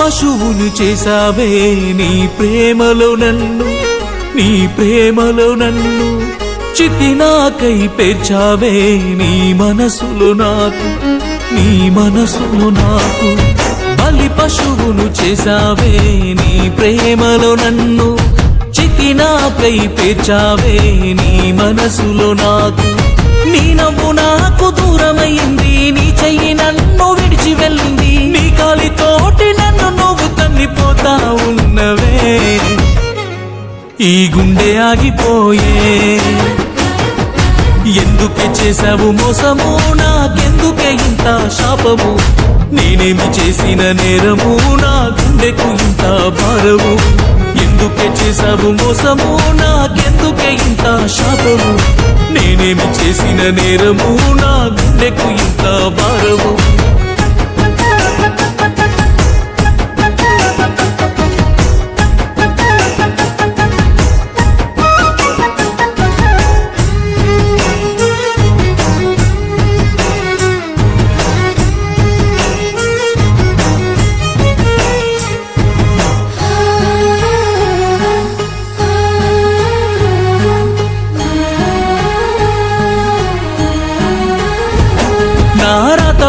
పశువును చేసావే నీ ప్రేమలో నన్ను, నీ ప్రేమలో నన్ను చితినాకై పేర్చావే నీ మనసులో నాకు, నీ మనసులో నాకు. బలి పశువును చేసావే నీ ప్రేమలో నన్ను, చితినాకై పేర్చావే నీ మనసులో నాకు. నీ నవ్వు నాకు దూరమైంది, నీ చెయ్యి నన్ను విడిచి వెళ్ళింది, నీ కాలితోటి నన్ను నువ్వు తన్నిపోతా ఉన్నవే. ఈ గుండె ఆగిపోయే, ఎందుకే చేసావు మోసము, నాకెందుకే ఇంత శాపము, నేనేమి చేసిన నేరము, నా గుండెకు ఇంత భారము. ఎందుకే చేసావు మోసము, నాకెందుకే ఇంత శాపము, నేనేమి చేసిన నేరము, నా గుండెకు ఇంత భారము.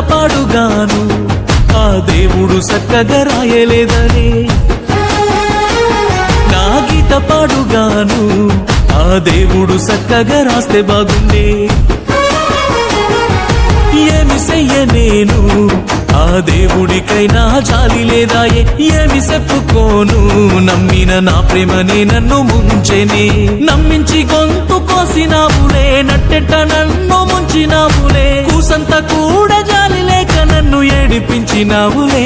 పాడుగాను ఆ దేవుడు చక్కగా రాయలేదని, నా గీత పాడుగాను ఆ దేవుడు చక్కగా రాస్తే బాగుండే. ఏమి చెయ్య నేను ఆ దేవుడికైనా జాలి లేదాయే, ఏమి చెప్పుకోను నమ్మిన నా ప్రేమనే నన్ను ముంచెనే. నమ్మించి గొంతు కోసినావులే, నట్టెట్ట నన్ను ముంచినావులే, కూసంత కూడా జాలి లేక నన్ను ఏడిపించినావులే.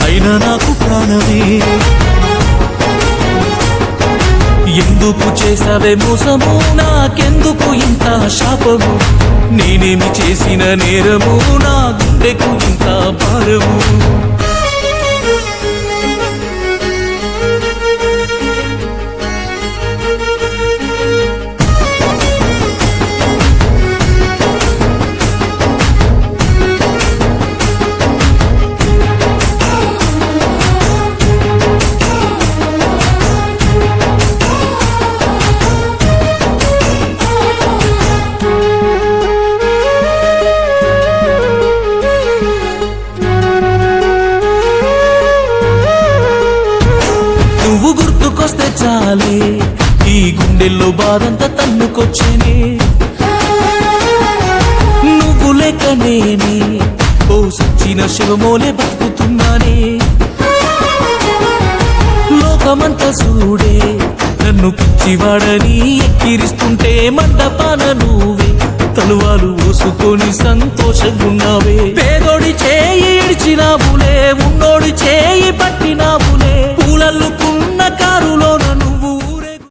అయినా నాకు ప్రాణమే, ఎందుకు చేసావే మోసము, నాకెందుకు ఇంత శాపము, నేనేమి చేసిన నేరము, నా గుండెకు ఇంత భారము. నువ్వు గుర్తుకొస్తే చాలే ఈ గుండెల్లో బాధంతా తన్నుకొచ్చేనే. నువ్వు లేక నేనే ఓ సచ్చిన శివమోలే బతుకుతున్నానే. లోకమంతా చూడే నన్ను పిచ్చివాడని ఎక్కిరిస్తుంటే, మండపాన నువ్వే తలువాలు ఓసుకొని సంతోషంగున్నావే. పేదోడి చేయి ఇడిచినావులే, ఉన్నోడి చేయి పట్టినావులే,